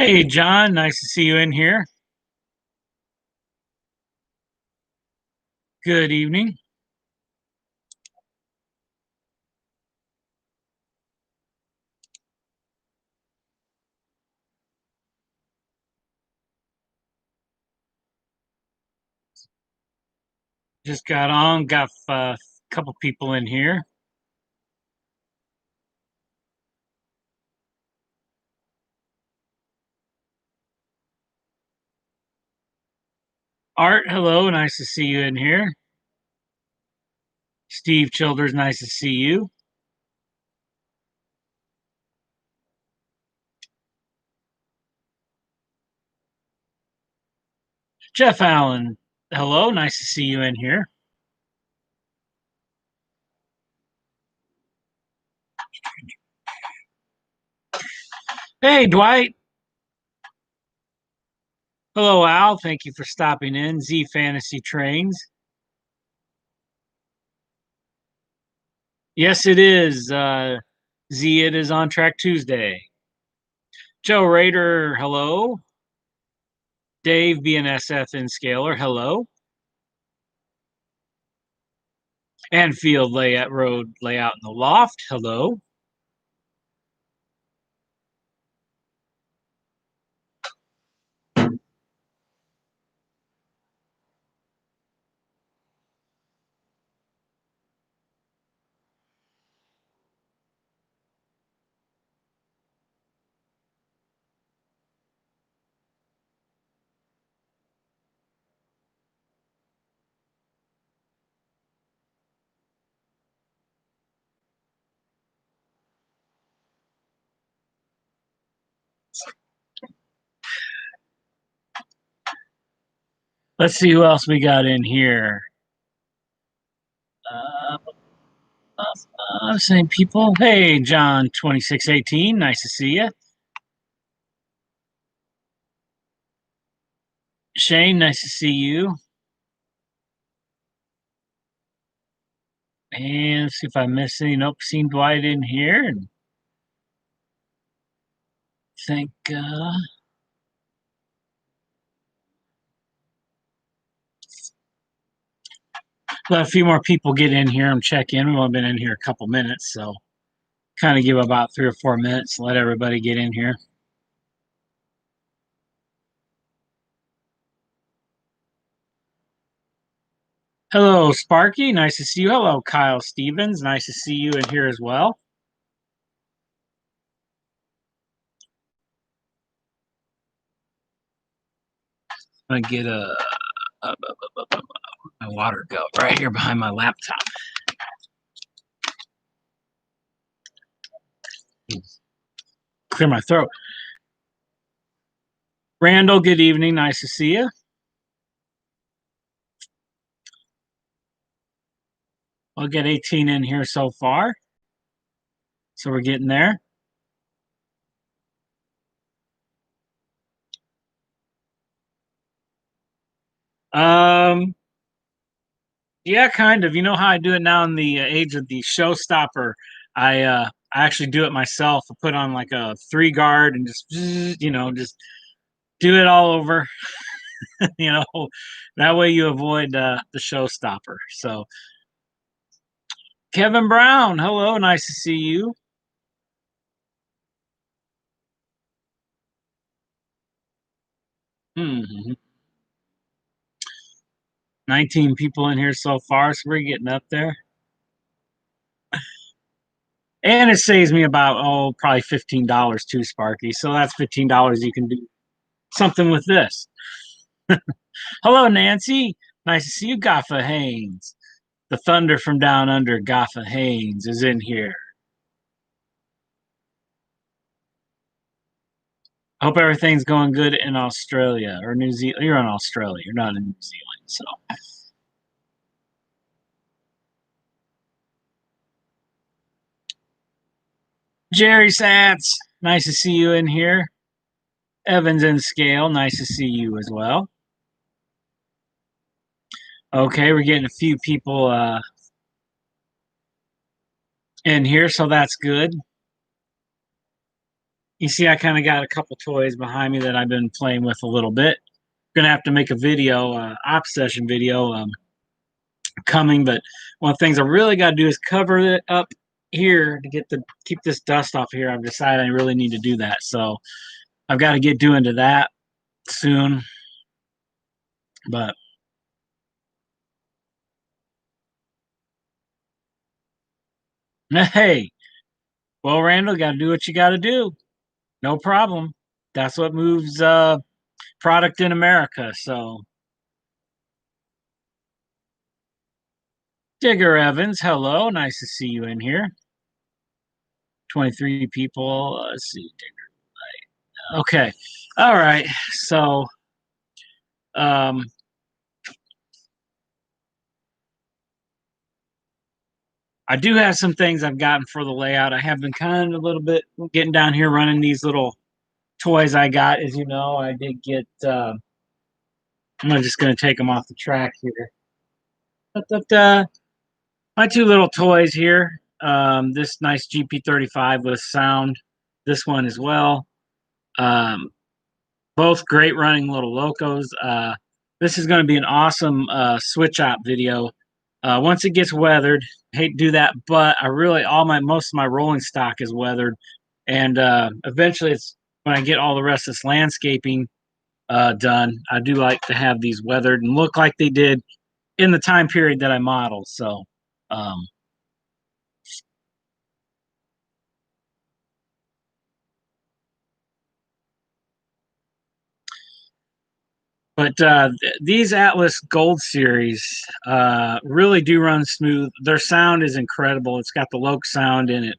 Hey, John, nice to see you in here. Good evening. Just got on, got a couple people in here. Art, hello, nice to see you in here. Steve Childers, nice to see you. Jeff Allen, hello, nice to see you in here. Hey, Dwight. Hello, Al. Thank you for stopping in. Z Fantasy Trains. Yes, it is. Z, it is on track Tuesday. Joe Rader, hello. Dave BNSF in Scalar, hello. Anfield Layout Road Layout in the Loft, hello. Let's see who else we got in here. Uh, Same people. Hey, John 2618. Nice to see you. Shane, nice to see you. And let's see if I missed any. Nope, seen Dwight in here. And think let a few more people get in here and check in. We've only been in here a couple minutes, so kind of give about 3 or 4 minutes. Let everybody get in here. Hello, Sparky. Nice to see you. Hello, Kyle Stevens. Nice to see you in here as well. I'm gonna get my water go right here behind my laptop. Clear my throat. Randall, good evening. Nice to see you. I'll get 18 in here so far. So we're getting there. Um, yeah, kind of. You know how I do it now in the age of the showstopper. I actually do it myself. I put on like a 3 guard and just just do it all over. you know, that way you avoid the showstopper. So Kevin Brown, hello, nice to see you. Hmm 19 people in here so far, so we're getting up there. And it saves me about probably $15 too, Sparky. So that's $15 you can do something with this. Hello, Nancy. Nice to see you, Gaffa Haynes. The thunder from down under, Gaffa Haynes, is in here. I hope everything's going good in Australia or New Zealand. You're in Australia. You're not in New Zealand. So Jerry Sats, nice to see you in here. Evans and Scale, nice to see you as well. Okay, we're getting a few people in here, so that's good. You see, I kind of got a couple toys behind me that I've been playing with a little bit. Gonna have to make a video, op session video, coming. But one of the things I really got to do is cover it up here to keep this dust off here. I've decided I really need to do that, so I've got to get doing to that soon. But hey, well, Randall, got to do what you got to do. No problem. That's what moves product in America. So, Digger Evans, hello, nice to see you in here. 23 people. Let's see, Digger. Okay, all right. So, um, I do have some things I've gotten for the layout. I have been kind of a little bit getting down here running these little toys I got. As you know, I did get. I'm just going to take them off the track here. But my two little toys here. This nice GP35 with sound. This one as well. Um, both great running little locos. This is going to be an awesome switch op video. Once it gets weathered, I hate to do that, but I really most of my rolling stock is weathered, and eventually, it's when I get all the rest of this landscaping done. I do like to have these weathered and look like they did in the time period that I modeled. So, um, but these Atlas Gold Series really do run smooth. Their sound is incredible. It's got the Loke sound in it.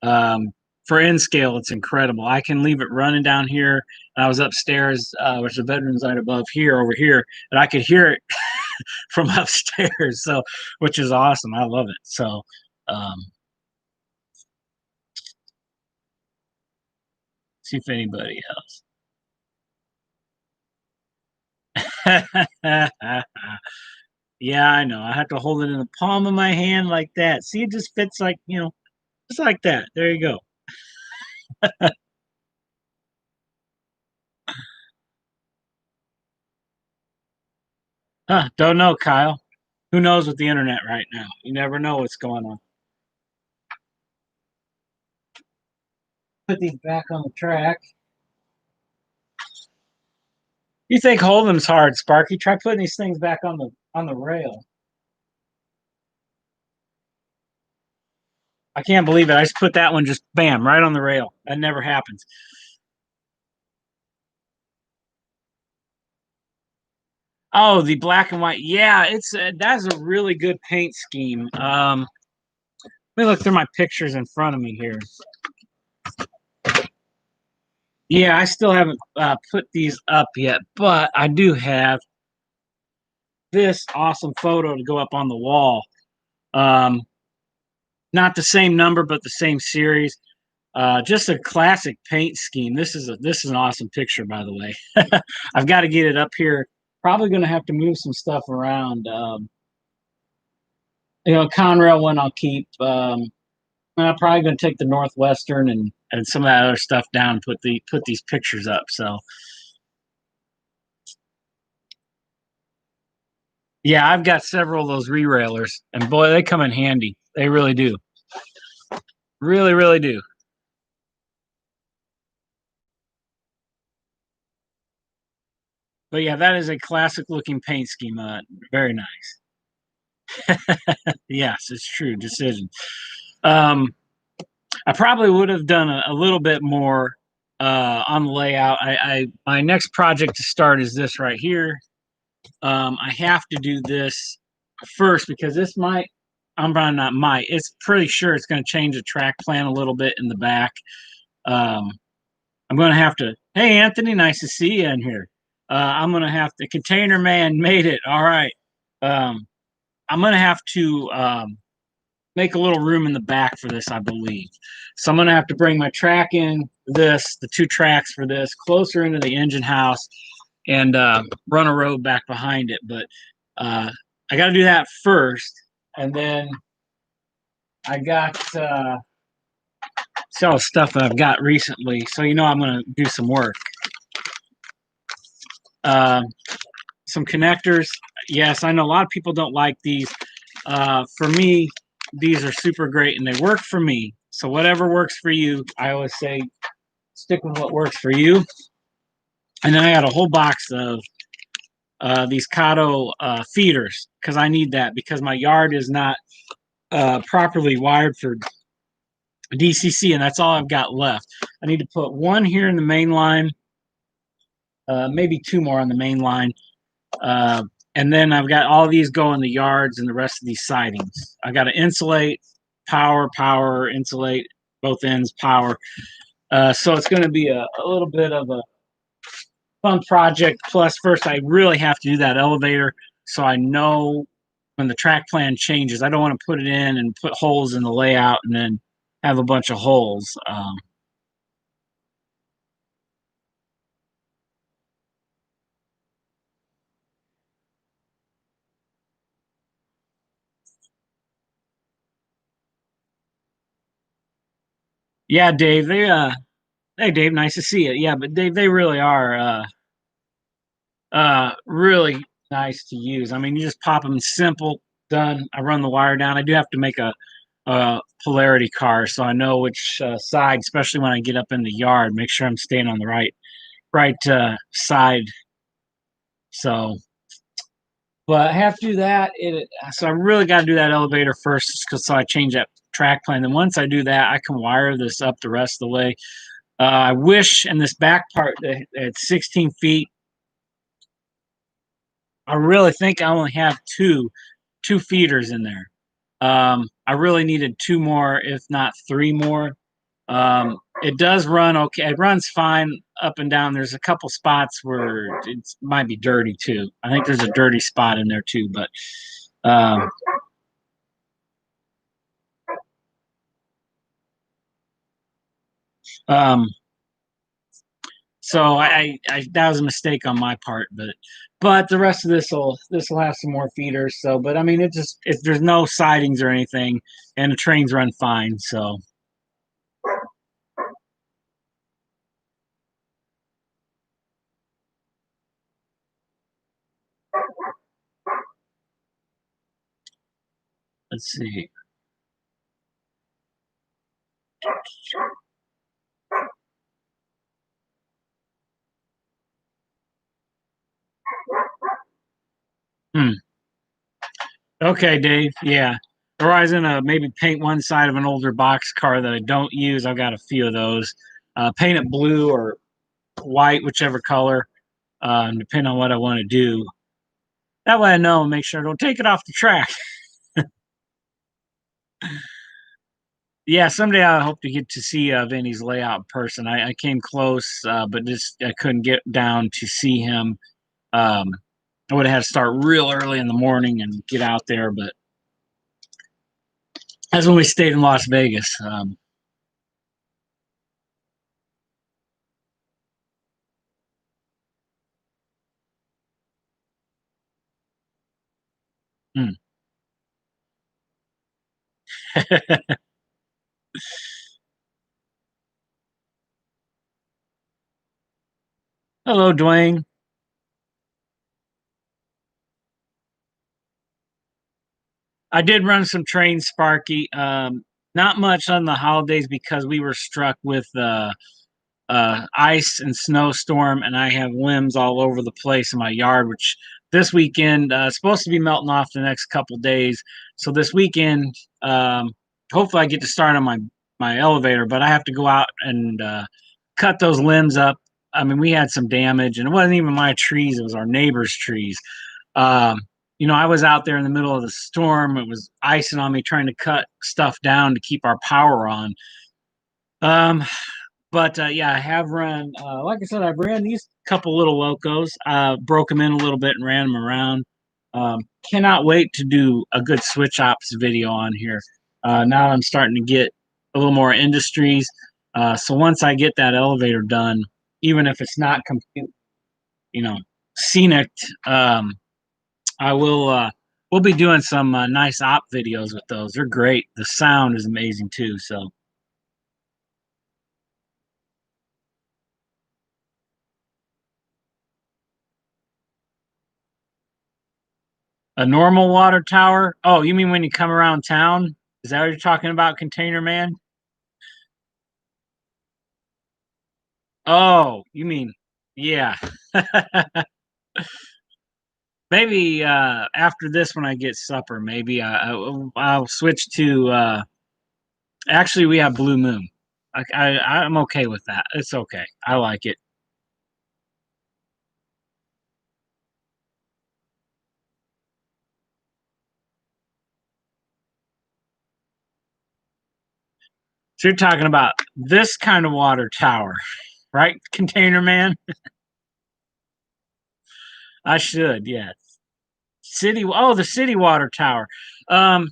Um, for N scale, it's incredible. I can leave it running down here. I was upstairs, which the bedroom's right above here, over here, and I could hear it from upstairs. So, which is awesome. I love it. So, um, see if anybody else. Yeah, I know. I have to hold it in the palm of my hand like that. See, it just fits like, just like that. There you go. Huh, don't know, Kyle. Who knows with the internet right now? You never know what's going on. Put these back on the track. You think Hold'em's hard, Sparky? Try putting these things back on the rail. I can't believe it. I just put that one just bam right on the rail. That never happens. Oh, the black and white. Yeah, it's that's a really good paint scheme. Let me look through my pictures in front of me here. Yeah, I still haven't put these up yet, but I do have this awesome photo to go up on the wall. Um, Not the same number, but the same series. Just a classic paint scheme. This is an awesome picture, by the way. I've got to get it up here. Probably going to have to move some stuff around. Conrail one I'll keep. I'm probably going to take the Northwestern and some of that other stuff down and put these pictures up. So yeah, I've got several of those re-railers, and boy, they come in handy. They really do. Really, really do. But yeah, that is a classic looking paint scheme. Very nice. Yes, it's true. Decision. Um, I probably would have done a little bit more on the layout. My next project to start is this right here. I have to do this first because this might. I'm probably not might. It's pretty sure it's going to change the track plan a little bit in the back. Um, I'm going to have to. Hey, Anthony, nice to see you in here. I'm going to have to. Container Man made it. All right. Um, I'm going to have to make a little room in the back for this, I believe. So I'm going to have to bring my track in the two tracks for this, closer into the engine house, and run a road back behind it. But I got to do that first, and then I got see all the stuff that I've got recently. So you know I'm going to do some work. Some connectors. Yes, I know a lot of people don't like these. For me, these are super great and they work for me. So whatever works for you, I always say stick with what works for you. And then I got a whole box of these Kato feeders because I need that because my yard is not properly wired for DCC, and that's all I've got left. I need to put one here in the main line, maybe two more on the main line. And then I've got all these go in the yards and the rest of these sidings. I got to insulate, power, insulate, both ends, power. So it's going to be a little bit of a fun project. Plus, first, I really have to do that elevator so I know when the track plan changes. I don't want to put it in and put holes in the layout and then have a bunch of holes. Yeah, Dave. Hey, Dave. Nice to see you. Yeah, but Dave, they really are really nice to use. I mean, you just pop them simple, done. I run the wire down. I do have to make a polarity car, so I know which side, especially when I get up in the yard. Make sure I'm staying on the right side. So, but I have to do that. So I really got to do that elevator first, because so I change that track plan. Then once I do that, I can wire this up the rest of the way. I wish in this back part at 16 feet, I really think I only have two feeders in there. I really needed two more, if not three more. It does run okay. It runs fine up and down. There's a couple spots where it might be dirty too. I think there's a dirty spot in there too, but um, um, so I that was a mistake on my part, but the rest of this will have some more feeders. So, but I mean, there's no sidings or anything, and the trains run fine. So let's see. Hmm. Okay, Dave. Yeah. Or I was gonna maybe paint one side of an older box car that I don't use. I've got a few of those. Paint it blue or white, whichever color, depending on what I want to do. That way I know and make sure I don't take it off the track. Yeah, someday I hope to get to see Vinny's layout in person. I came close, but just I couldn't get down to see him. Um, I would have had to start real early in the morning and get out there, but that's when we stayed in Las Vegas. Hmm. Hello, Dwayne. I did run some train Sparky. Not much on the holidays because we were struck with ice and snowstorm, and I have limbs all over the place in my yard. Which this weekend supposed to be melting off the next couple days. So this weekend, hopefully, I get to start on my elevator. But I have to go out and cut those limbs up. I mean, we had some damage, and it wasn't even my trees; it was our neighbors' trees. Um, I was out there in the middle of the storm. It was icing on me trying to cut stuff down to keep our power on. Um, but yeah, I have run, like I said, I've ran these couple little locos, broke them in a little bit and ran them around. Um, cannot wait to do a good switch ops video on here. Now I'm starting to get a little more industries. So once I get that elevator done, even if it's not complete, you know, scenic, I will. We'll be doing some nice op videos with those. They're great. The sound is amazing too. So A normal water tower? Oh, you mean when you come around town? Is that what you're talking about, Container Man? Oh, you mean, yeah. Maybe after this, when I get supper, maybe I'll switch to. Actually, we have Blue Moon. I'm okay with that. It's okay. I like it. So you're talking about this kind of water tower, right, Container Man? I should, yeah. City. Oh, the city water tower. Um,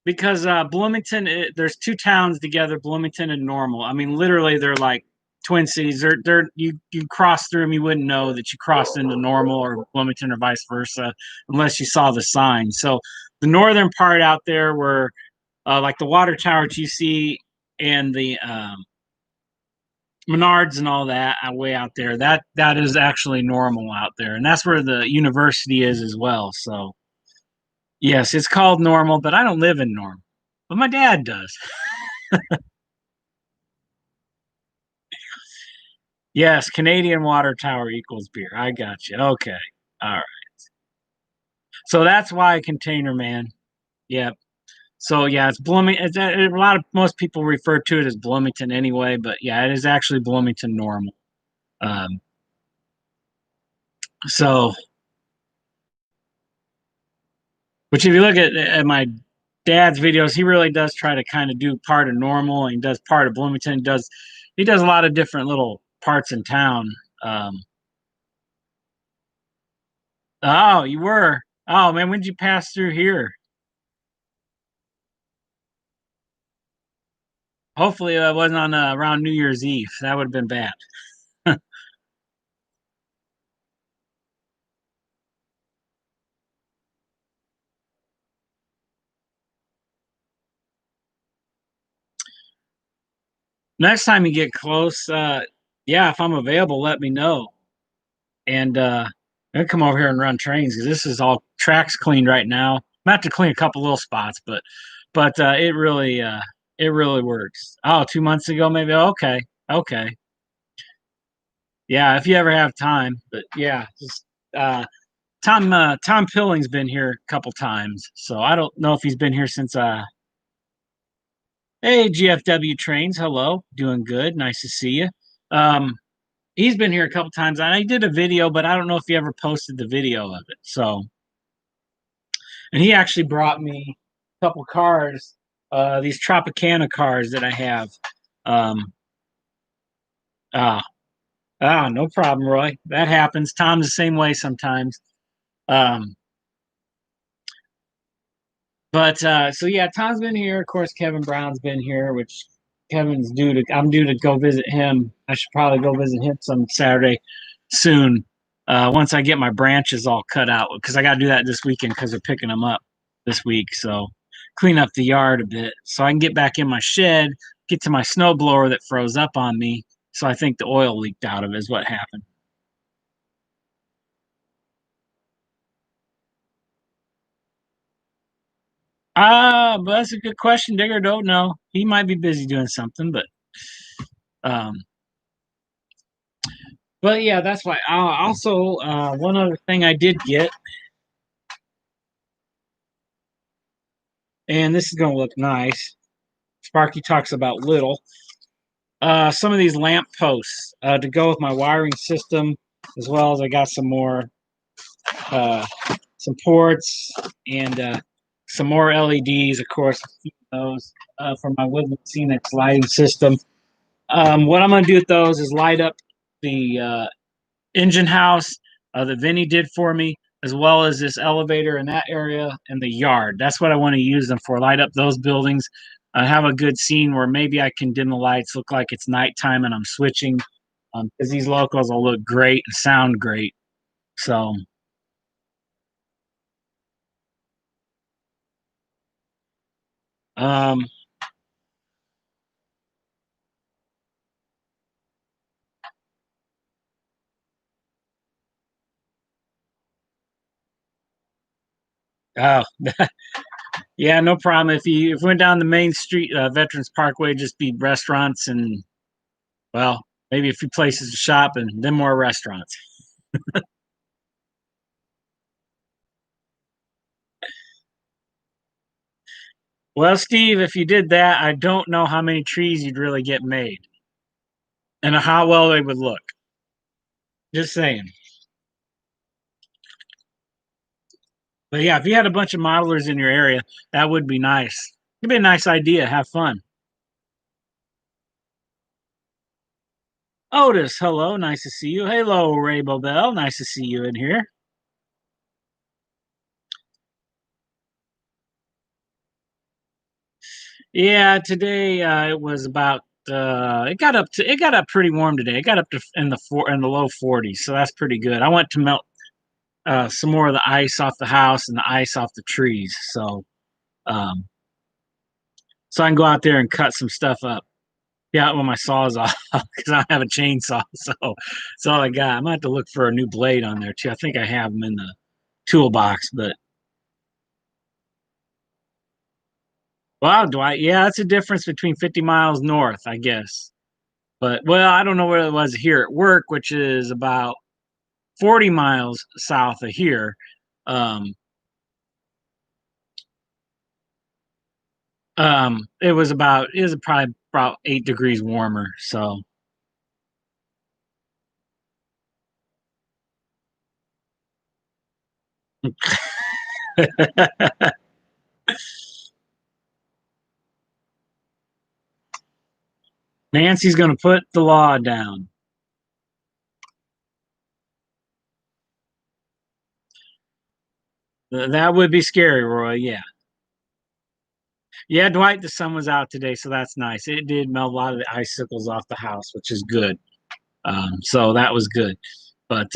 because Bloomington, there's two towns together, Bloomington and Normal. I mean, literally, they're like twin cities. They're you cross through them, you wouldn't know that you crossed into Normal or Bloomington or vice versa unless you saw the sign. So the northern part out there, where like the water tower that you see and the Menards and all that way out there, that is actually Normal out there, and that's where the university is as well. So yes, it's called Normal, but I don't live in Normal, but my dad does. Yes, Canadian water tower equals beer. I got you. Okay. All right. So that's why Container Man. Yep. So yeah, it's Bloomington. A lot of most people refer to it as Bloomington anyway, but yeah, it is actually Bloomington Normal. Um, so, which if you look at my dad's videos, he really does try to kind of do part of Normal and he does part of Bloomington. He does a lot of different little parts in town. Um, oh, you were. Oh man, when did you pass through here? Hopefully, that wasn't on around New Year's Eve. That would have been bad. Next time you get close, yeah, if I'm available, let me know. And I'll come over here and run trains because this is all tracks cleaned right now. I have to clean a couple little spots, but it really works. Oh, 2 months ago, maybe. Okay, okay, yeah. If you ever have time, but yeah, just Tom Pilling's been here a couple times, so I don't know if he's been here since Hey, GFW Trains. Hello. Doing good. Nice to see you. Um, he's been here a couple times. And I did a video, but I don't know if he ever posted the video of it. So, and he actually brought me a couple cars, these Tropicana cars that I have. Um, ah, no problem, Roy. That happens. Tom's the same way sometimes. Um, but so yeah, Tom's been here. Of course, Kevin Brown's been here, which I'm due to go visit him. I should probably go visit him some Saturday soon. Once I get my branches all cut out, because I got to do that this weekend because they're picking them up this week. So clean up the yard a bit so I can get back in my shed, get to my snow blower that froze up on me. So I think the oil leaked out of it is what happened. But that's a good question. Digger don't know. He might be busy doing something, um, but yeah, that's why. Also, one other thing I did get, and this is going to look nice. Sparky talks about little. Some of these lamp posts to go with my wiring system, as well as I got uh, some ports and some more LEDs, of course, those for my Woodland Scenic lighting system. What I'm going to do with those is light up the engine house that Vinny did for me, as well as this elevator in that area and the yard. That's what I want to use them for. Light up those buildings. I have a good scene where maybe I can dim the lights, look like it's nighttime, and I'm switching because these locals will look great and sound great. So, um, Oh, yeah, no problem. If you went down the main street, Veterans Parkway, just be restaurants and, well, maybe a few places to shop and then more restaurants. Well, Steve, if you did that, I don't know how many trees you'd really get made and how well they would look. Just saying. But yeah, if you had a bunch of modelers in your area, that would be nice. It'd be a nice idea. Have fun. Otis, hello, nice to see you. Hello, Rainbow Bell, nice to see you in here. Yeah, today it was about. It got up pretty warm today. It got up to in the low 40s, so that's pretty good. I went to melt some more of the ice off the house and the ice off the trees, um, so I can go out there and cut some stuff up. Yeah, when my saw's off because I don't have a chainsaw, so that's all I got. I'm gonna have to look for a new blade on there too. I think I have them in the toolbox, but wow, Dwight, yeah, that's a difference between 50 miles north, I guess. But well, I don't know where it was here at work, which is about 40 miles south of here. Um, it was probably about 8 degrees warmer. So Nancy's gonna put the law down. That would be scary, Roy. Yeah. Yeah, Dwight, the sun was out today, so that's nice. It did melt a lot of the icicles off the house, which is good. So that was good. But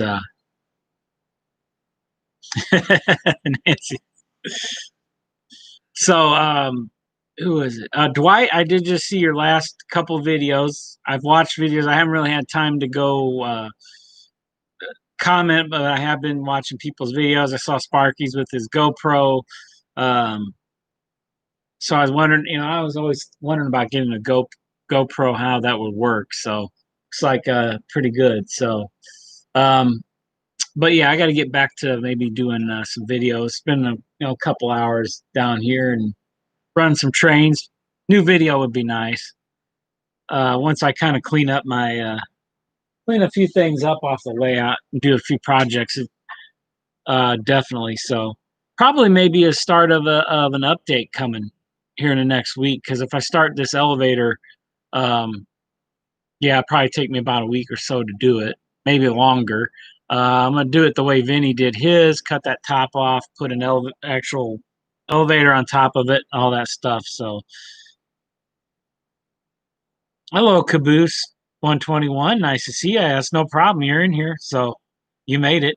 Nancy. So who is it? Dwight, I did just see your last couple videos. I've watched videos. I haven't really had time to go comment, but I have been watching people's videos. I saw Sparky's with his GoPro. Um, so I was wondering, I was always wondering about getting a GoPro, how that would work. So looks like pretty good. So, um, but yeah, I got to get back to maybe doing some videos. Spend a couple hours down here and run some trains. New video would be nice. Once I kind of clean a few things up off the layout and do a few projects, definitely. So probably maybe a start of an update coming here in the next week. Because if I start this elevator, um, yeah, it'll probably take me about a week or so to do it, maybe longer. I'm gonna do it the way Vinny did his, cut that top off, put an actual elevator on top of it, all that stuff. So, hello, Caboose 121. Nice to see you. That's no problem. You're in here, so you made it.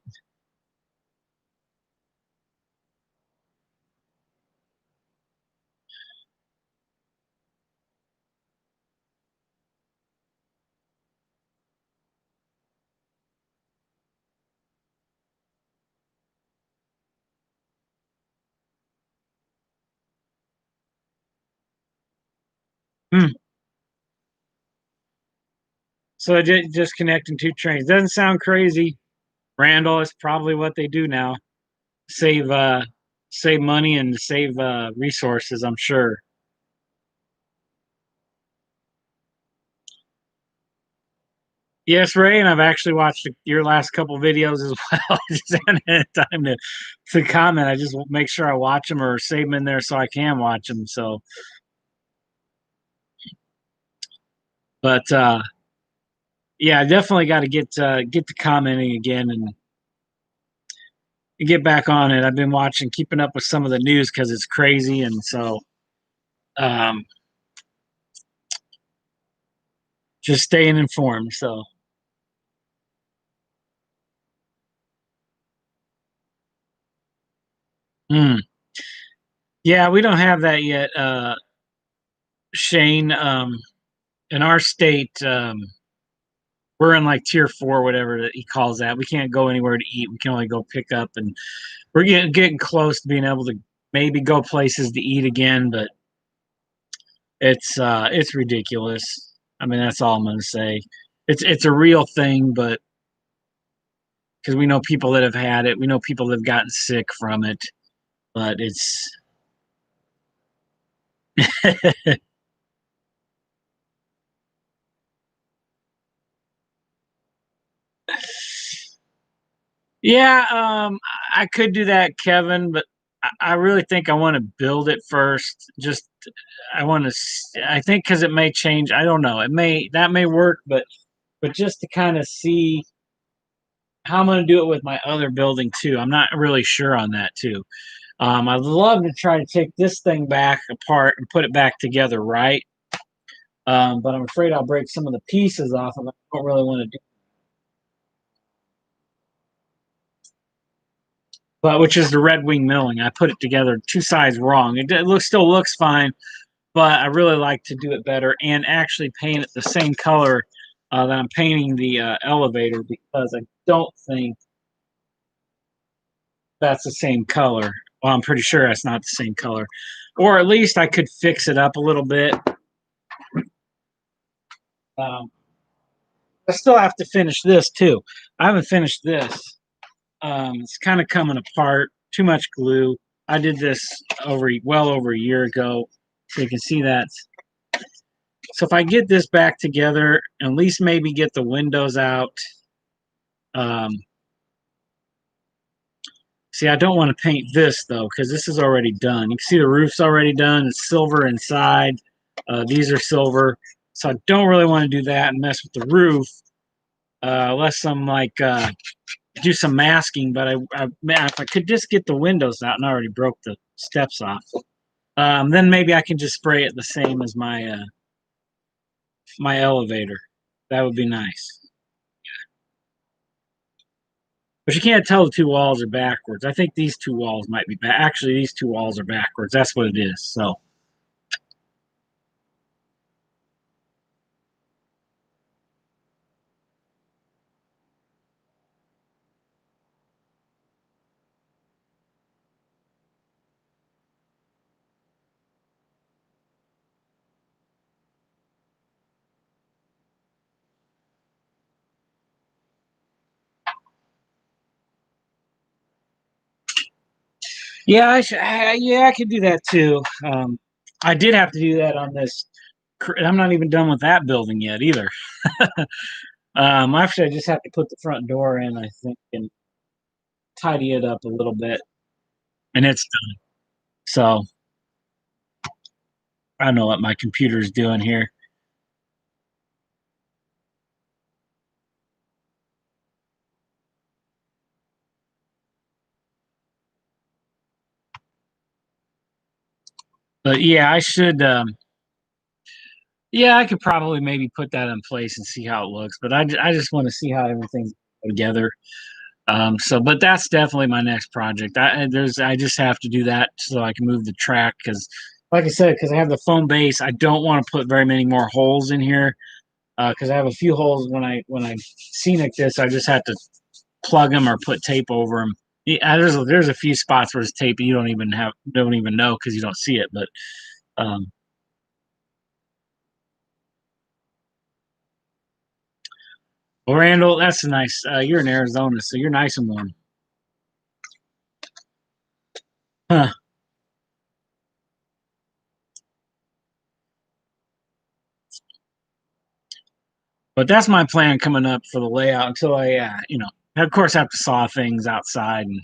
Hmm. So just connecting two trains doesn't sound crazy, Randall. It's probably what they do now. Save save money and save resources. I'm sure. Yes, Ray, and I've actually watched your last couple videos as well. Just haven't had time to comment. I just make sure I watch them or save them in there so I can watch them. So, but yeah, I definitely got to get to commenting again and get back on it. I've been watching, keeping up with some of the news because it's crazy, and so um, just staying informed. So, mm. Yeah, we don't have that yet, Shane. In our state, we're in like tier 4, whatever that he calls that. We can't go anywhere to eat. We can only go pick up, and we're getting close to being able to maybe go places to eat again, but it's ridiculous. I mean, that's all I'm gonna say. It's a real thing, but because we know people that have had it, we know people that have gotten sick from it, but it's yeah. I could do that, Kevin, but I really think I want to build it first. Just I want to. I think because it may change. I don't know. It may that may work, but just to kind of see how I'm going to do it with my other building too. I'm not really sure on that too. I'd love to try to take this thing back apart and put it back together right. But I'm afraid I'll break some of the pieces off, and I don't really want to do. But which is the Red Wing milling. I put it together two sides wrong. It looks still looks fine, but I really like to do it better and actually paint it the same color that I'm painting the elevator, because I don't think that's the same color. Well, I'm pretty sure that's not the same color, or at least I could fix it up a little bit. Um, I still have to finish this too. I haven't finished this. It's kind of coming apart. Too much glue. I did this well over a year ago, so you can see that. So if I get this back together, at least maybe get the windows out. Um, See, I don't want to paint this though, because this is already done. You can see the roof's already done. It's silver inside. These are silver, so I don't really want to do that and mess with the roof, unless I'm like do some masking. But man, if I could just get the windows out, and I already broke the steps off, then maybe I can just spray it the same as my elevator. That would be nice. But you can't tell the two walls are backwards. I think these two walls might be back. Actually, these two walls are backwards. That's what it is. So, yeah, yeah, I could do that too. I did have to do that on this. I'm not even done with that building yet either. Actually, I just have to put the front door in, I think, and tidy it up a little bit, and it's done. So I don't know what my computer's doing here. But yeah, I should. Yeah, I could probably maybe put that in place and see how it looks. But I just want to see how everything's together. But that's definitely my next project. I just have to do that so I can move the track, because, like I said, because I have the foam base, I don't want to put very many more holes in here, because I have a few holes when I scenic this. I just have to plug them or put tape over them. Yeah, there's a few spots where it's tape and you don't even know because you don't see it. But um, well, Randall, that's nice. You're in Arizona, so you're nice and warm. Huh. But that's my plan coming up for the layout until of course, I have to saw things outside and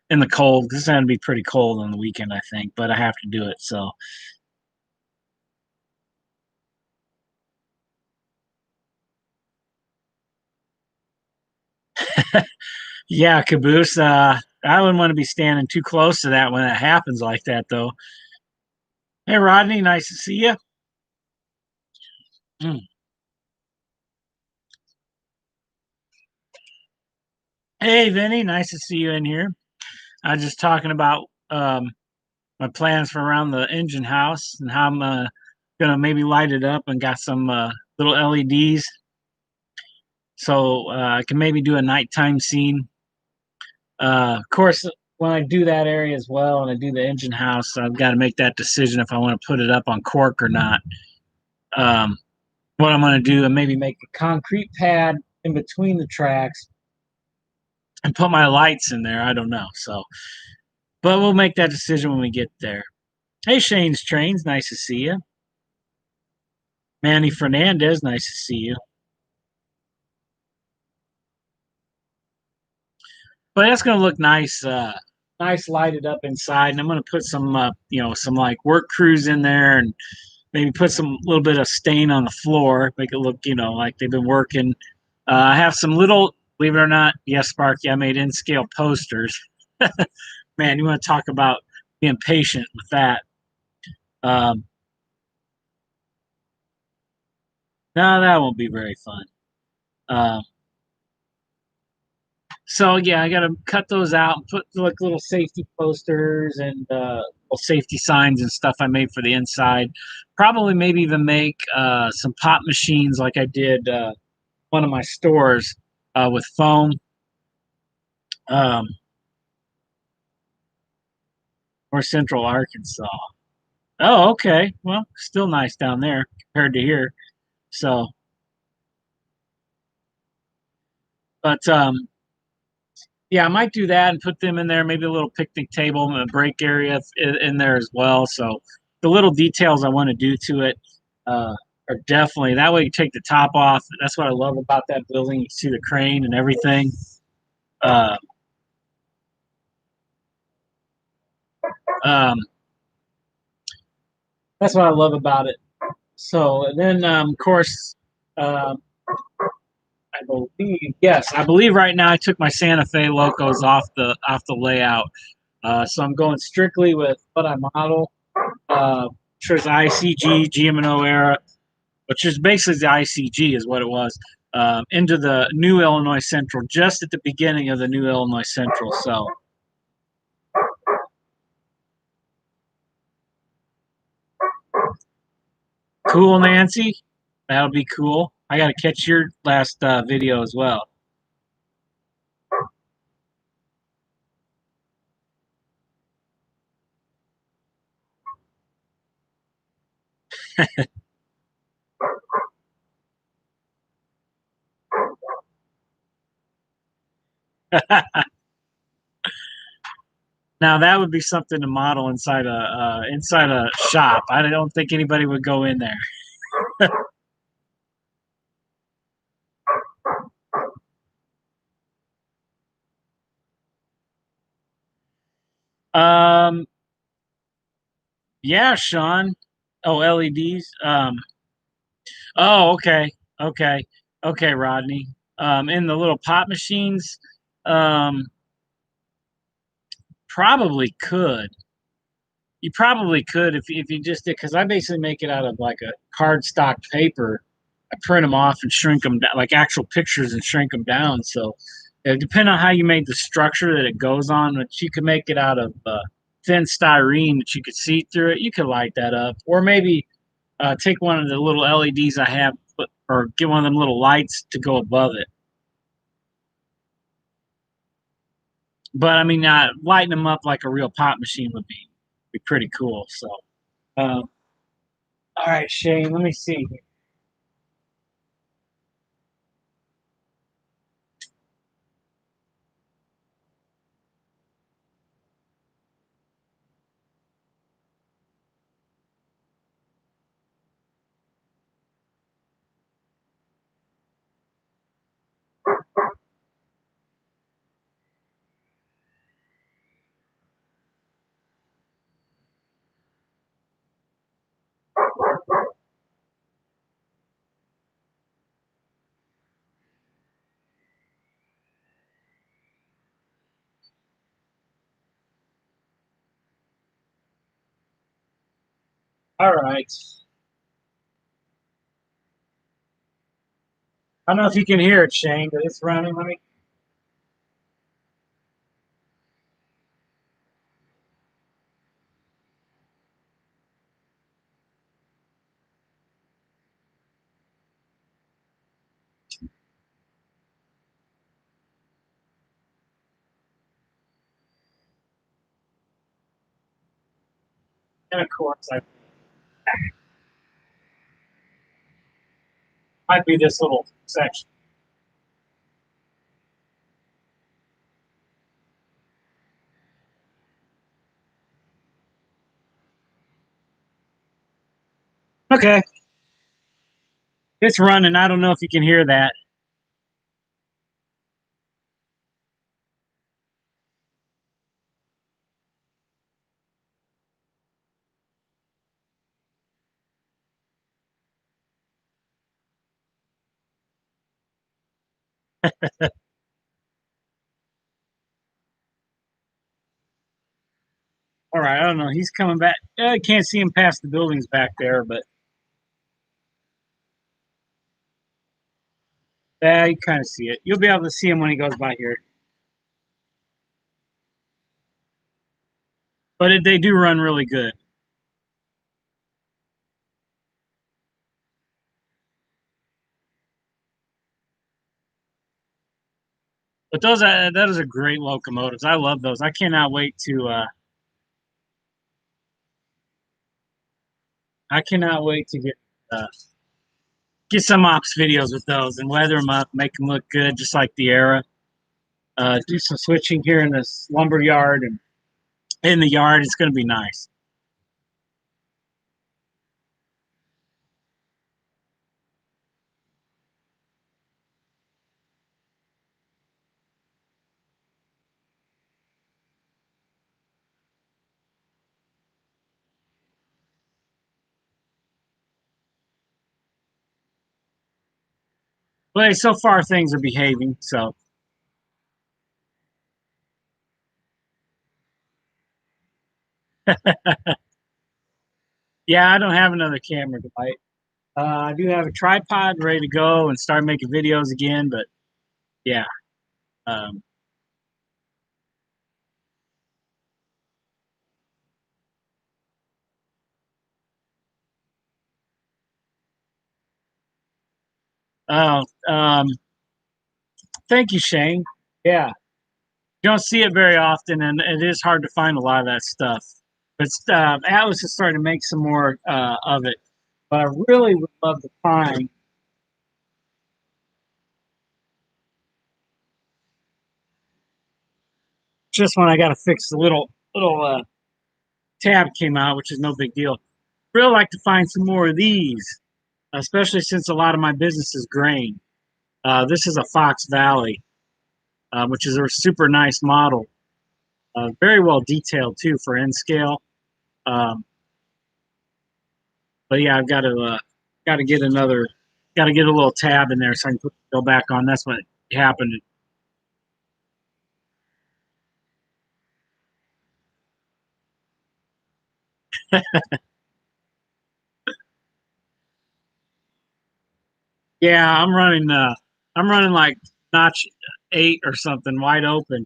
in the cold. This is going to be pretty cold on the weekend, I think, but I have to do it. So, yeah, Caboose. I wouldn't want to be standing too close to that when it happens like that, though. Hey, Rodney, nice to see you. Mm. Hey, Vinny, nice to see you in here. I was just talking about my plans for around the engine house and how I'm gonna maybe light it up and got some little LEDs. So I can maybe do a nighttime scene. Of course, when I do that area as well, and I do the engine house, I've got to make that decision if I want to put it up on cork or not. Um, what I'm going to do, and maybe make a concrete pad in between the tracks and put my lights in there. I don't know. So, but we'll make that decision when we get there. Hey, Shane's Trains, nice to see you. Manny Fernandez, nice to see you. But that's going to look nice, nice lighted up inside. And I'm going to put some, some like work crews in there, and maybe put some little bit of stain on the floor, make it look, like they've been working. I have some little, believe it or not, yes, Sparky, I made in scale posters. Man, you want to talk about being patient with that? Um, no, that won't be very fun. Um, so yeah, I got to cut those out and put like little safety posters and little safety signs and stuff I made for the inside. Probably maybe even make some pop machines like I did one of my stores with foam. Um, or Central Arkansas. Oh, okay. Well, still nice down there compared to here. So, but yeah, I might do that and put them in there. Maybe a little picnic table and a break area in there as well. So the little details I want to do to it are definitely that way. You take the top off. That's what I love about that building. You see the crane and everything. Uh, um, that's what I love about it. So and then, of course, um, I believe, yes, I believe right now I took my Santa Fe Locos off the layout. So I'm going strictly with what I model, which was ICG GM&O era, which is basically the ICG is what it was, into the new Illinois Central, just at the beginning of the new Illinois Central. So cool, Nancy. That'll be cool. I got to catch your last video as well. Now that would be something to model inside a shop. I don't think anybody would go in there. Um, yeah, Sean. Oh, LEDs. Oh, okay, okay, okay, Rodney. In the little pop machines, um, probably could. You probably could if you just did, because I basically make it out of like a cardstock paper. I print them off and shrink them down, like actual pictures, and shrink them down. So, depending on how you made the structure that it goes on, but you could make it out of thin styrene that you could see through it. You could light that up, or maybe take one of the little LEDs I have, or get one of them little lights to go above it. But I mean, lighting them up like a real pop machine would be pretty cool. So, all right, Shane, let me see. All right. I don't know if you can hear it, Shane, but it's running. Let me. And of course, I might be this little section. Okay, it's running. I don't know if you can hear that. All right, I don't know. He's coming back. I can't see him past the buildings back there, but yeah, you kind of see it. You'll be able to see him when he goes by here. But they do run really good. But those that is a great locomotives. I love those. I cannot wait to uh, get some ops videos with those and weather them up, make them look good, just like the era. Do some switching here in this lumber yard and in the yard. It's going to be nice. But hey, so far things are behaving. So yeah, I don't have another camera device. I do have a tripod ready to go and start making videos again. But yeah, um, uh, um, thank you, Shane. Yeah, you don't see it very often, and it is hard to find a lot of that stuff. But Atlas is starting to make some more of it. But I really would love to find just when I got to fix the little tab came out, which is no big deal. Really like to find some more of these, especially since a lot of my business is grain. This is a Fox Valley, which is a super nice model, very well detailed too for N scale. Um, but yeah, I've got to get another, got to get a little tab in there so I can go back on. That's what happened. Yeah, I'm running like notch 8 or something, wide open.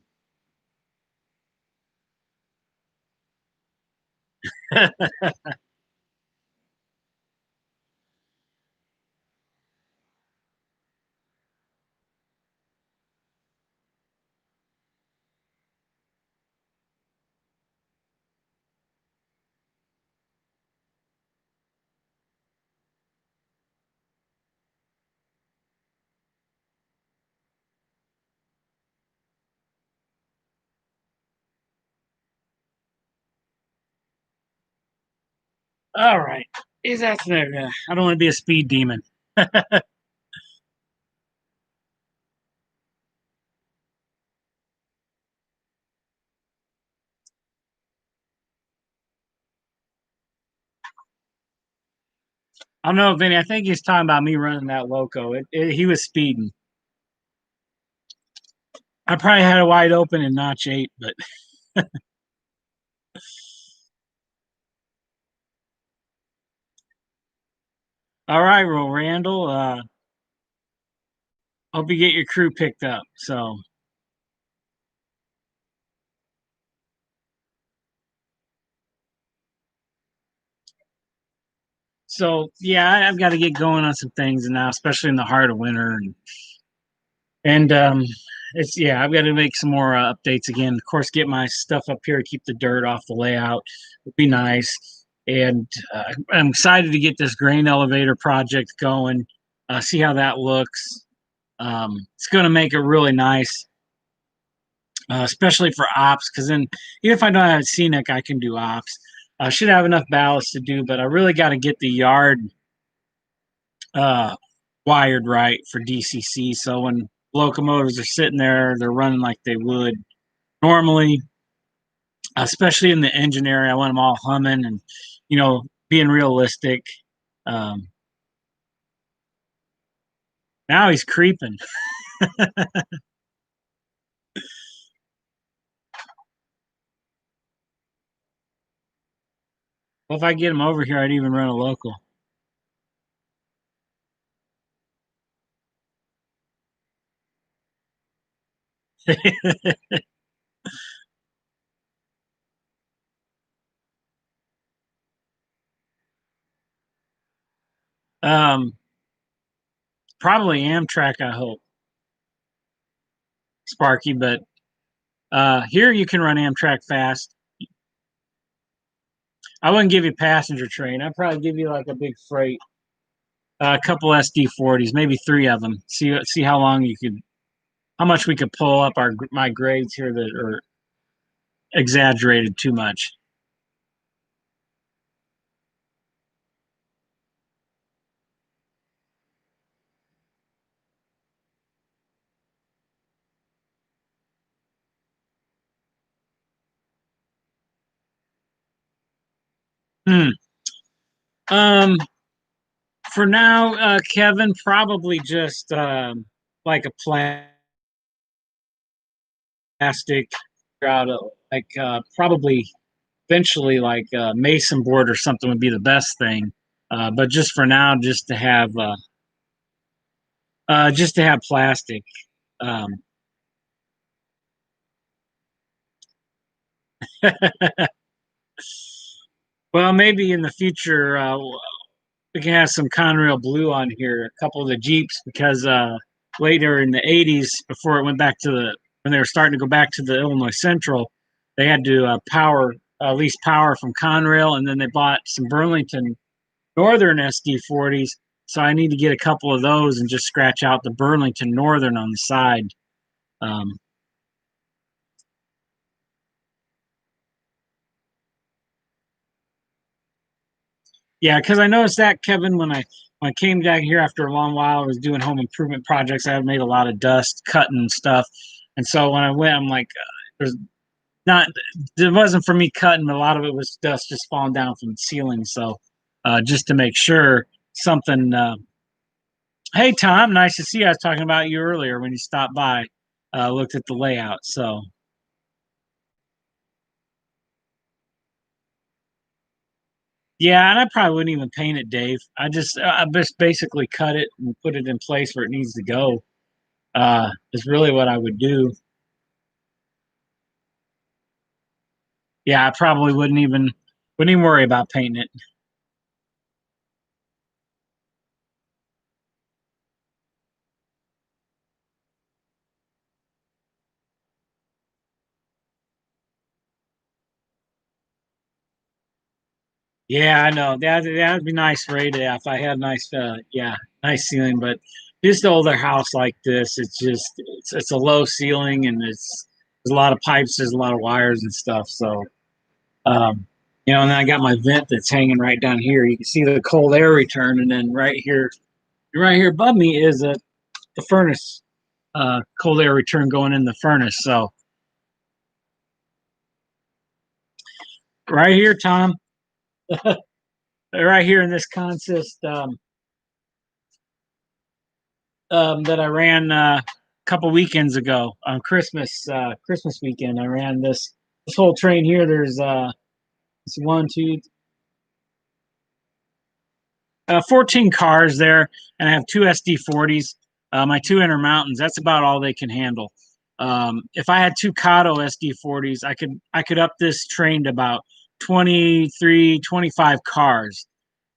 All right, is that I don't want to be a speed demon. I don't know, Vinny. I think he's talking about me running that loco. He was speeding. I probably had it wide open in notch 8, but all right, well, Randall. Hope you get your crew picked up. So yeah, I've got to get going on some things now, especially in the heart of winter, and it's yeah, I've got to make some more updates again. Of course, get my stuff up here, keep the dirt off the layout. Would be nice. and I'm excited to get this grain elevator project going. See how that looks. It's going to make it really nice, especially for ops. Because then, even if I don't have scenic, I can do ops. I should have enough ballast to do, but I really got to get the yard uh, wired right for DCC. So when locomotives are sitting there, they're running like they would normally, especially in the engine area. I want them all humming and, being realistic. Um, Now he's creeping. Well, if I get him over here, I'd even run a local. um, Probably Amtrak, I hope, Sparky. But here you can run Amtrak fast. I wouldn't give you passenger train. I'd probably give you like a big freight, a couple SD40s, maybe three of them. See how long you could, how much we could pull up my grades here that are exaggerated too much. Hmm. Um, for now, Kevin, probably just like a plastic out of like probably eventually like mason board or something would be the best thing. But just for now, just to have plastic. Um, well, maybe in the future we can have some Conrail blue on here, a couple of the Jeeps, because later in the '80s, before it went back to the when they were starting to go back to the Illinois Central, they had to lease power from Conrail, and then they bought some Burlington Northern SD40s. So I need to get a couple of those and just scratch out the Burlington Northern on the side. Um, yeah, because I noticed that, Kevin, when I came down here after a long while, I was doing home improvement projects. I had made a lot of dust cutting and stuff, and so when I went, I'm like, there's not it wasn't for me cutting, but a lot of it was dust just falling down from the ceiling. So just to make sure something. Hey, Tom, nice to see you. I was talking about you earlier when you stopped by. Looked at the layout. So yeah, and I probably wouldn't even paint it, Dave. I just basically cut it and put it in place where it needs to go. Is really what I would do. Yeah, I probably wouldn't even worry about painting it. Yeah, I know that'd be nice for ADA if I had nice, nice ceiling. But just older house like this, it's a low ceiling and there's a lot of pipes, there's a lot of wires and stuff. So um, and then I got my vent that's hanging right down here. You can see the cold air return, and then right here above me is the furnace, cold air return going in the furnace. So right here, Tom, right here in this consist that I ran a couple weekends ago on Christmas weekend. I ran this whole train here. There's it's one, two, 14 cars there, and I have two SD40s. My two Intermountains. That's about all they can handle. If I had two Kato SD40s, I could up this train to about 23, 25 cars,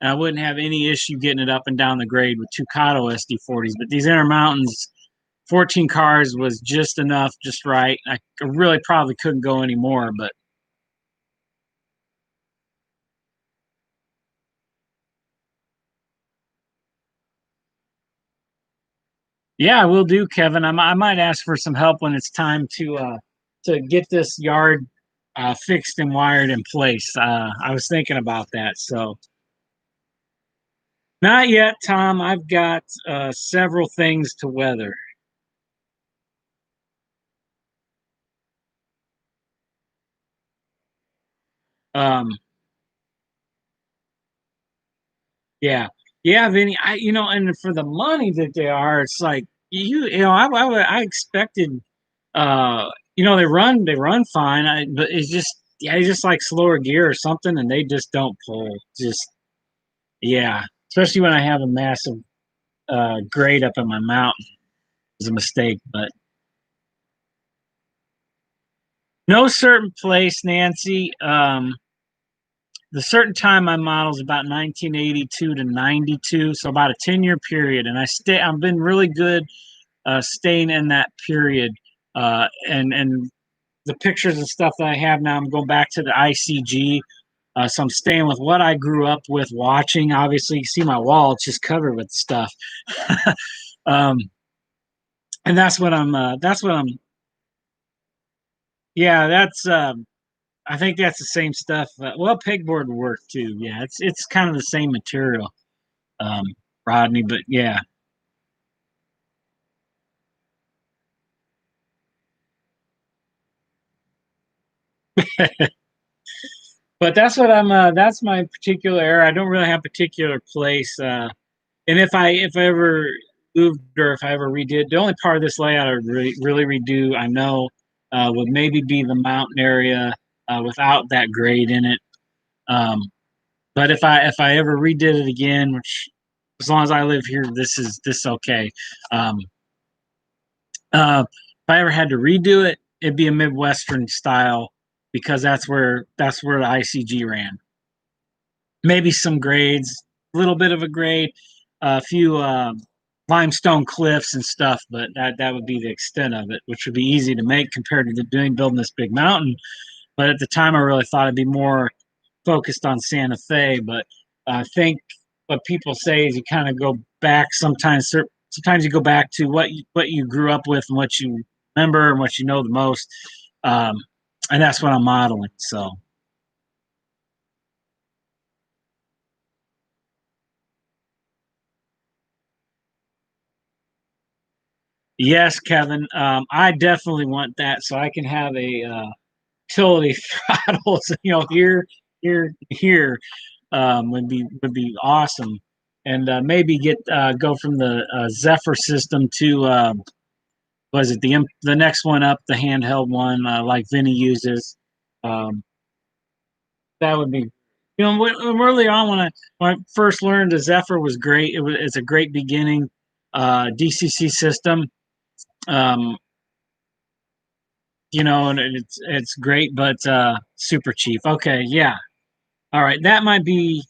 and I wouldn't have any issue getting it up and down the grade with two Kato SD40s. But these Intermountains, 14 cars was just enough, just right. I really probably couldn't go any more, but Yeah, I will do, Kevin. I might ask for some help when it's time to get this yard fixed and wired in place. I was thinking about that. So not yet, Tom. I've got several things to weather. Um, yeah, yeah, Vinny. And for the money that they are, it's like I expected. They run fine. But it's just yeah, it's just like slower gear or something, and they just don't pull. Just yeah, especially when I have a massive grade up in my mountain is a mistake. But no certain place, Nancy. The certain time I model is about 1982 to 92, so about a 10-year period, and I've been really good staying in that period. And the pictures and stuff that I have now, I'm going back to the ICG. So I'm staying with what I grew up with watching. Obviously, you see my wall; it's just covered with stuff. um, and that's what I'm. That's what I'm. Yeah, that's. I think that's the same stuff. Well, pegboard would work too. Yeah, it's kind of the same material, um, Rodney. But yeah, but that's what I'm. That's my particular area. I don't really have a particular place. And if I ever moved or if I ever redid, the only part of this layout I would really redo, I know, would maybe be the mountain area without that grade in it. Um, but if I ever redid it again, which as long as I live here, this okay. Um, if I ever had to redo it, it'd be a Midwestern style because that's where the ICG ran. Maybe some grades, a little bit of a grade, a few limestone cliffs and stuff, but that would be the extent of it, which would be easy to make compared to building this big mountain. But at the time, I really thought it'd be more focused on Santa Fe. But I think what people say is you kind of go back sometimes. Sometimes you go back to what you grew up with and what you remember and what you know the most, um, and that's what I'm modeling. So yes, Kevin, I definitely want that so I can have a utility throttles. Here would be awesome, and maybe get go from the Zephyr system to was it the next one up, the handheld one like Vinny uses. Um, that would be. Early on when I first learned the Zephyr was great. It's a great beginning DCC system. Um, and it's great, but super cheap. Okay, yeah, all right, that might be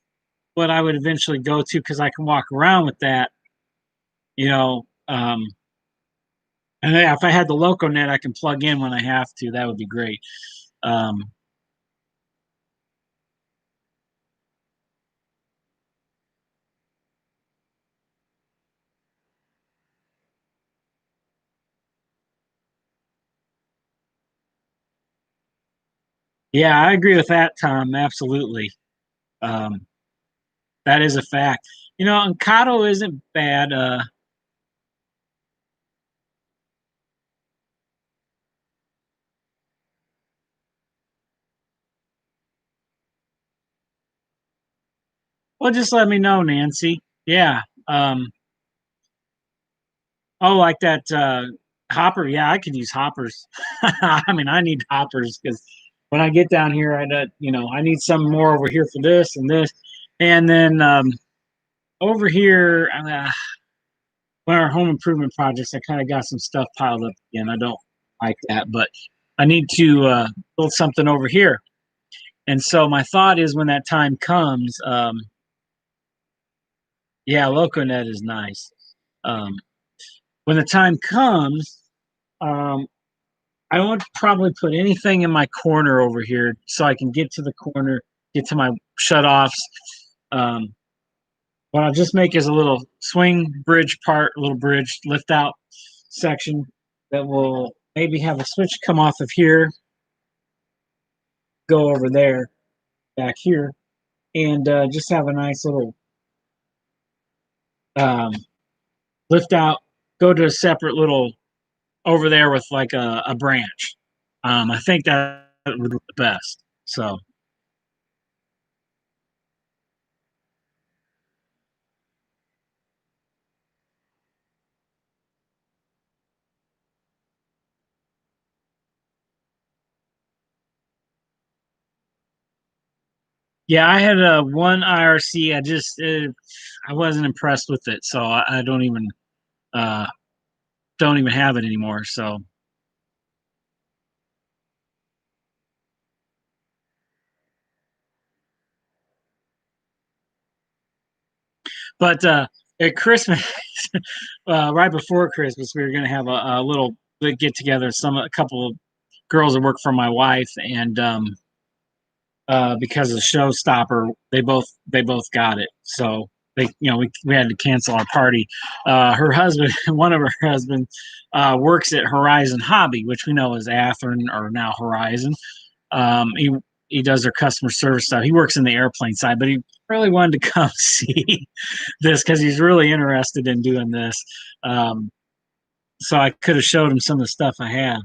what I would eventually go to because I can walk around with that. You know, and yeah, if I had the LocoNet, I can plug in when I have to. That would be great. Um, yeah, I agree with that, Tom. Absolutely. Um, that is a fact. And Kato isn't bad. Well, just let me know, Nancy. Yeah. Oh, like that hopper. Yeah, I could use hoppers. I mean, I need hoppers because when I get down here, I need some more over here for this and this, and then over here, one of our home improvement projects, I kind of got some stuff piled up again. I don't like that, but I need to build something over here. And so my thought is, when that time comes, yeah, LocoNet is nice. Um, when the time comes, um, I won't probably put anything in my corner over here so I can get to the corner, get to my shut offs. Um, What I'll just make is a little swing bridge part, a little bridge lift out section that will maybe have a switch come off of here, go over there, back here, and just have a nice little um, lift out, go to a separate little over there with like a branch. I think that would look the best. So yeah, I had a one IRC. I wasn't impressed with it, so I uh, don't even have it anymore. So, but at Christmas, right before Christmas, we were going to have a little big get together. A couple of girls that work for my wife, and because of the showstopper, they both got it. So we had to cancel our party. Her husband, one of her husbands, works at Horizon Hobby, which we know is Athearn or now Horizon. He does their customer service stuff. He works in the airplane side, but he really wanted to come see this because he's really interested in doing this. Um, so I could have showed him some of the stuff I have.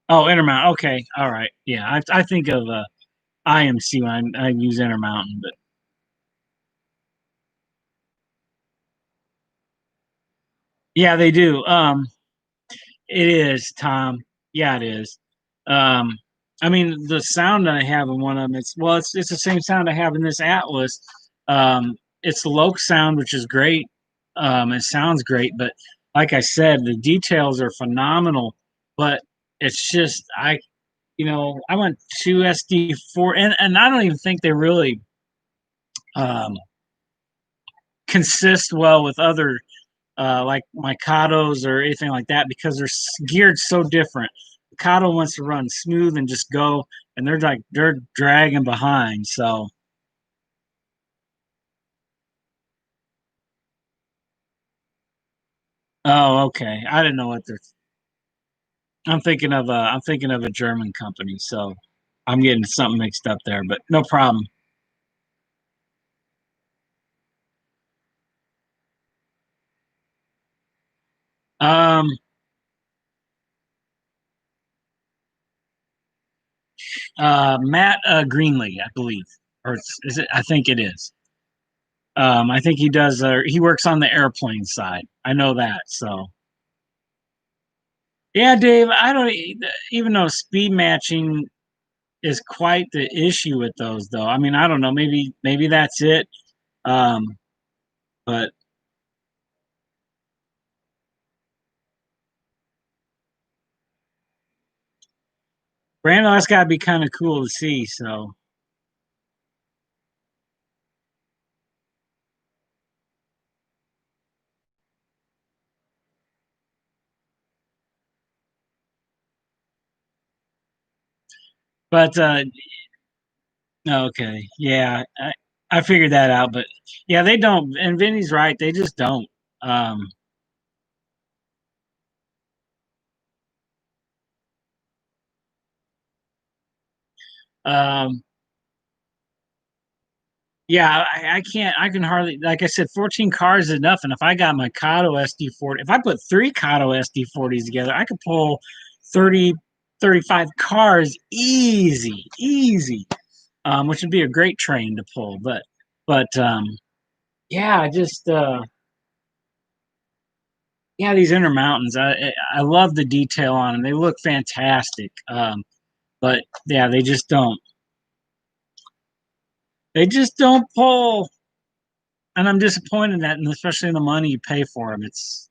Oh, Intermount. Okay, all right. Yeah, I think of IMC when I use Intermountain, but yeah, they do. It is, Tom. Yeah, it is. Um, I mean, the sound that I have in one of them, it's the same sound I have in this Atlas. It's the Loke sound, which is great. It sounds great, but like I said, the details are phenomenal. But it's just I went to SD4, and I don't even think they really um, consist well with other like Mikados or anything like that because they're geared so different. Mikado wants to run smooth and just go, and they're dragging behind. So, oh, okay. I didn't know what they're. I'm thinking of a German company, so I'm getting something mixed up there, but no problem. Um, Matt Greenlee, I believe, or is it? I think it is. I think he does. He works on the airplane side. I know that. So yeah, Dave. I don't even know speed matching is quite the issue with those, though. I mean, I don't know. Maybe that's it. Um, but Brando, that's got to be kind of cool to see. So, but okay, yeah, I figured that out. But yeah, they don't. And Vinny's right. They just don't. Um, um, Yeah, I can't. I can hardly, like I said, 14 cars is enough. And if I got my Kato SD40, if I put three Kato SD40s together, I could pull 30, 35 cars easy, easy, which would be a great train to pull. But yeah, yeah, these Intermountains, I love the detail on them. They look fantastic. But yeah, they just don't pull. And I'm disappointed in that, and especially in the money you pay for them. It's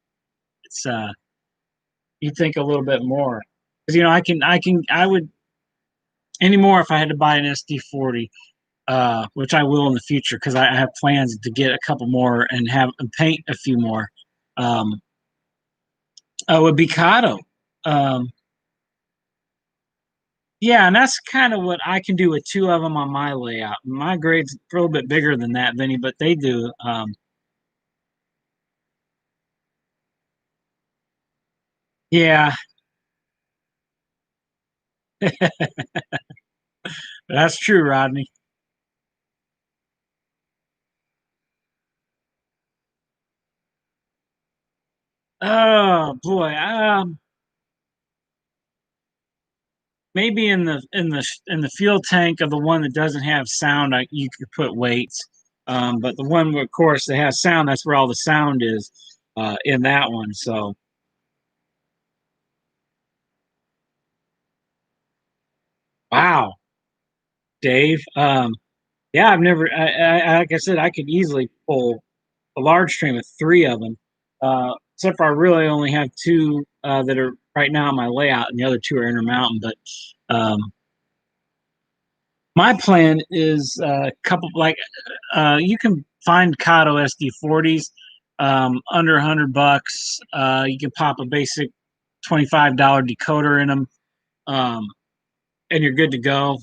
you think a little bit more because I would anymore if I had to buy an SD40, which I will in the future because I have plans to get a couple more and have and paint a few more. Um, would be Kato. Um, yeah, and that's kind of what I can do with two of them on my layout. My grade's a little bit bigger than that, Vinny, but they do. Yeah, that's true, Rodney. Oh boy, maybe in the fuel tank of the one that doesn't have sound, you could put weights. But the one, of course, that has sound, that's where all the sound is in that one. So wow, Dave. Yeah, I've never. Like I said, I could easily pull a large stream with three of them. Except for I really only have two that are right now on my layout, and the other two are Intermountain. But my plan is a couple like you can find Kato SD40s under $100. You can pop a basic $25 decoder in them, um, and you're good to go.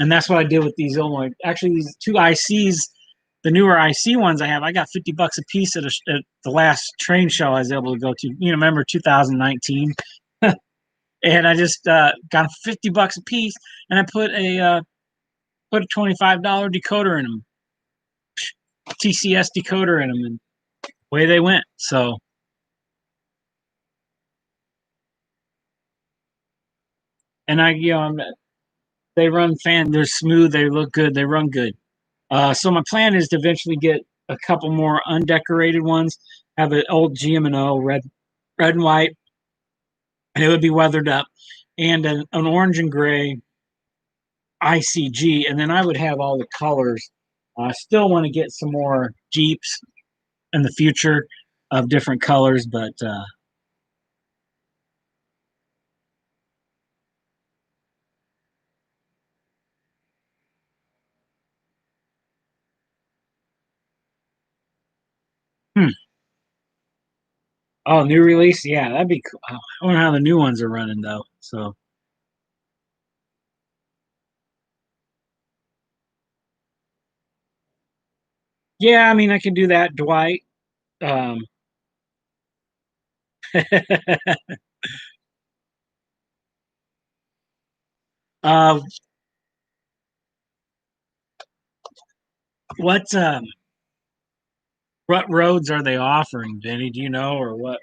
And that's what I did with these Illinois. Actually, these two ICs, the newer IC ones I have, I got $50 a piece at the last train show I was able to go to. Remember 2019, and I just got $50 a piece, and I put a $25 decoder in them, TCS decoder in them, and away they went. So, and they run they're smooth, they look good, they run good. So my plan is to eventually get a couple more undecorated ones. Have an old GM&O red and white, and it would be weathered up, and an orange and gray ICG, and then I would have all the colors. I still want to get some more Jeeps in the future of different colors, but hmm. Oh, new release, yeah, that'd be cool. I wonder how the new ones are running though. So yeah, I mean, I can do that, Dwight. Um, uh, what what roads are they offering, Vinny? Do you know or what?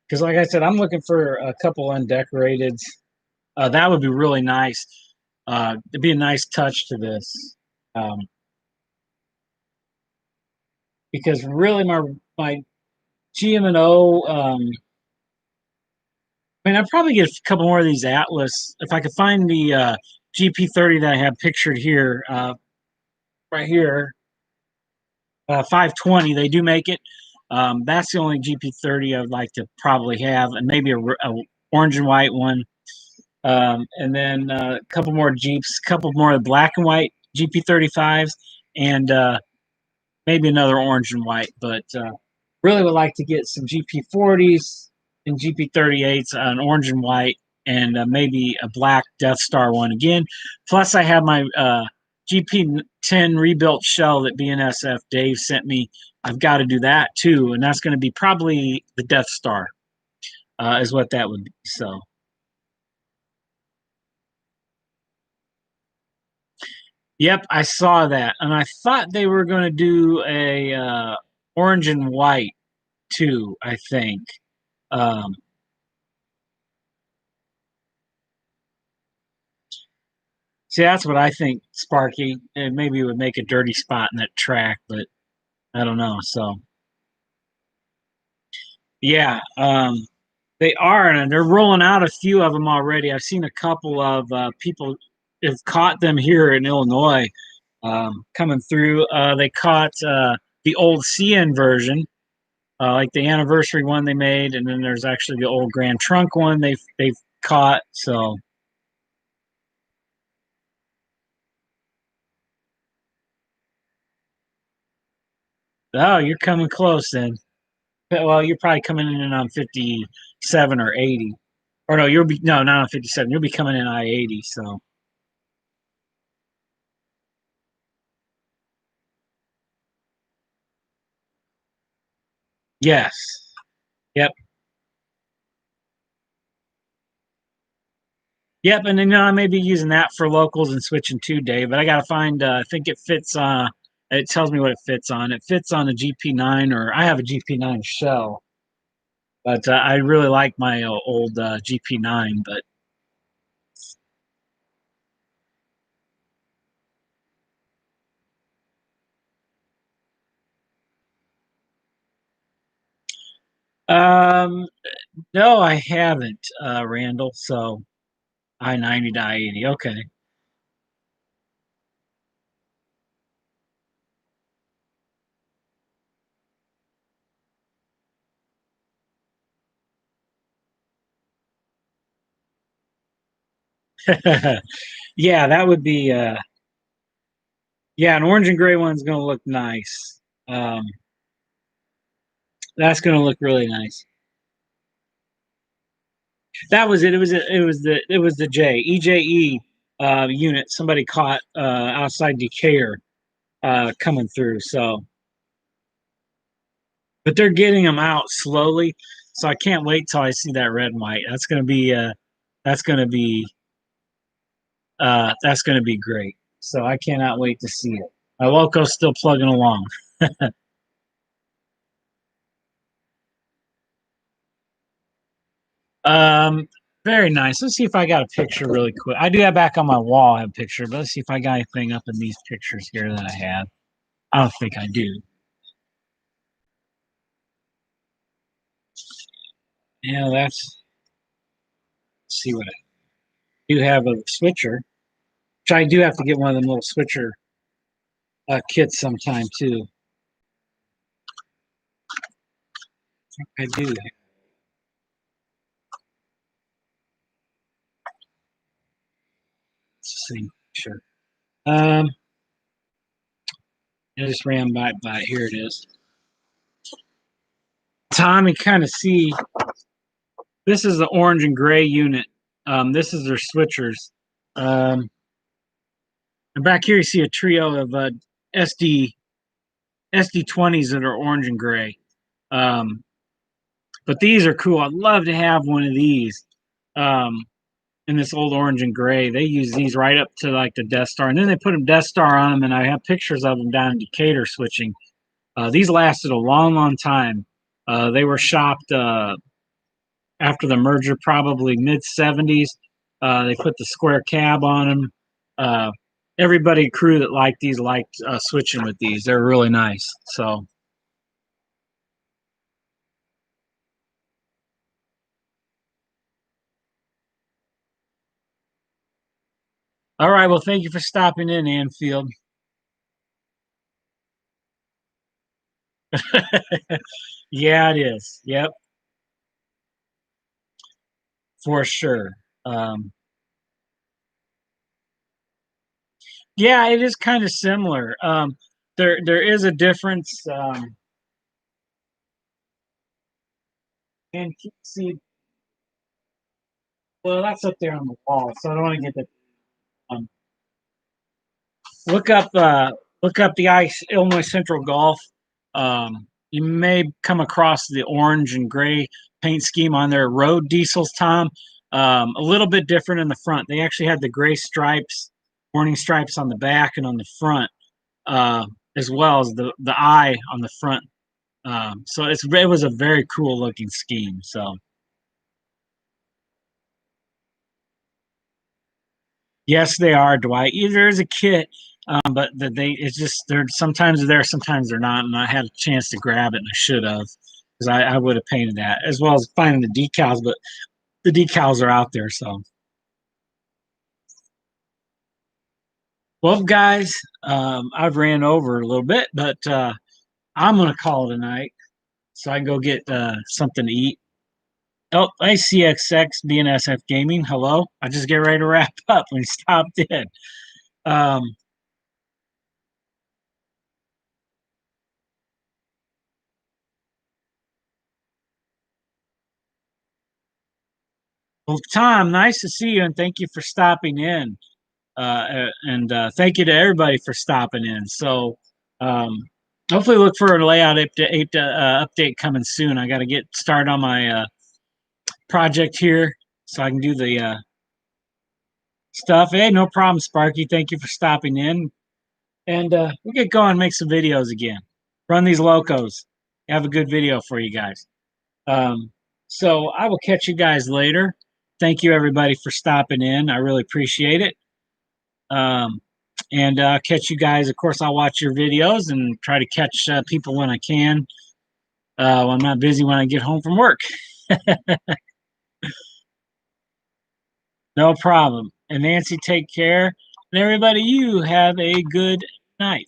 Because like I said, I'm looking for a couple undecorated. That would be really nice. It'd be a nice touch to this. Um, because really my GM&O, I mean, I'd probably get a couple more of these Atlas if I could find the GP30 that I have pictured here, right here, 520. They do make it. That's the only GP30 I would like to probably have, and maybe a orange and white one, and then a couple more Jeeps, a couple more black and white GP35s, and maybe another orange and white. But really would like to get some GP40s and GP38s, an orange and white, and maybe a black Death Star one again. Plus, I have my GP10 rebuilt shell that BNSF Dave sent me. I've got to do that too, and that's going to be probably the Death Star, is what that would be. So, yep, I saw that, and I thought they were going to do a orange and white too. I think. Um, See, that's what I think, Sparky. And maybe it would make a dirty spot in that track, but I don't know. So, yeah. They are, and they're rolling out a few of them already. I've seen a couple of people have caught them here in Illinois coming through. They caught the old CN version, like the anniversary one they made, and then there's actually the old Grand Trunk one they've caught. So, oh, you're coming close then. Well, you're probably coming in on 57 or 80. Or no, you'll be no, not on 57. You'll be coming in I-80. So yes, yep, yep. And then I may be using that for locals and switching to day, but I gotta find. I think it fits. It tells me what it fits on. It fits on a GP9, or I have a GP9 shell, but I really like my old GP9. But no, I haven't, Randall. So I-90 to I-80. Okay. Yeah, that would be. Yeah, an orange and gray one's gonna look nice. That's gonna look really nice. That was it. It was the EJE unit. Somebody caught outside Decatur coming through. So, but they're getting them out slowly. So I can't wait till I see that red and white. That's gonna be that's gonna be great. So I cannot wait to see it. My loco's still plugging along. Um, Very nice. Let's see if I got a picture really quick. I do have back on my wall. I have a picture, but let's see if I got anything up in these pictures here that I have. I don't think I do. Yeah, let's see what I do have a switcher, which I do have to get one of them little switcher kits sometime too. I do. It's the same picture. Um, I just ran by. Here it is. Tommy, kind of see. This is the orange and gray unit. This is their switchers. Um, and back here you see a trio of SD SD20s that are orange and gray. Um, but these are cool. I'd love to have one of these um, in this old orange and gray. They use these right up to like the Death Star, and then they put them Death Star on them. And I have pictures of them down in Decatur switching. These lasted a long, long time. They were shopped after the merger, probably mid '70s. They put the square cab on them. Uh, Everybody crew that liked these liked switching with these. They're really nice. So all right. Well, thank you for stopping in, Anfield. Yeah, it is. Yep, for sure. Um, yeah, it is kind of similar. There is a difference. And see, well, that's up there on the wall, so I don't want to get the. Um, look up, look up the ice Illinois Central Golf. You may come across the orange and gray paint scheme on their road diesels, Tom. A little bit different in the front. They actually had the gray stripes, warning stripes on the back and on the front, as well as the eye on the front. So it was a very cool looking scheme. So yes, they are, Dwight. There is a kit, but that they it's just they're sometimes they're there, sometimes they're not. And I had a chance to grab it, and I should have. because I would have painted that as well as finding the decals, but the decals are out there. So, well, guys, I've ran over a little bit, but I'm gonna call it a night so I can go get something to eat. Oh, hey, CXX BNSF Gaming. Hello. I just get ready to wrap up when he stopped in. Um, well, Tom, nice to see you, and thank you for stopping in. And thank you to everybody for stopping in. So, um, hopefully, look for a layout update coming soon. I got to get started on my project here so I can do the stuff. Hey, no problem, Sparky. Thank you for stopping in. And we'll get going, make some videos again. Run these locos. Have a good video for you guys. Um, so I will catch you guys later. Thank you, everybody, for stopping in. I really appreciate it. Um, and catch you guys. Of course, I'll watch your videos and try to catch people when I can. When I'm not busy when I get home from work. No problem. And Nancy, take care. And everybody, you have a good night.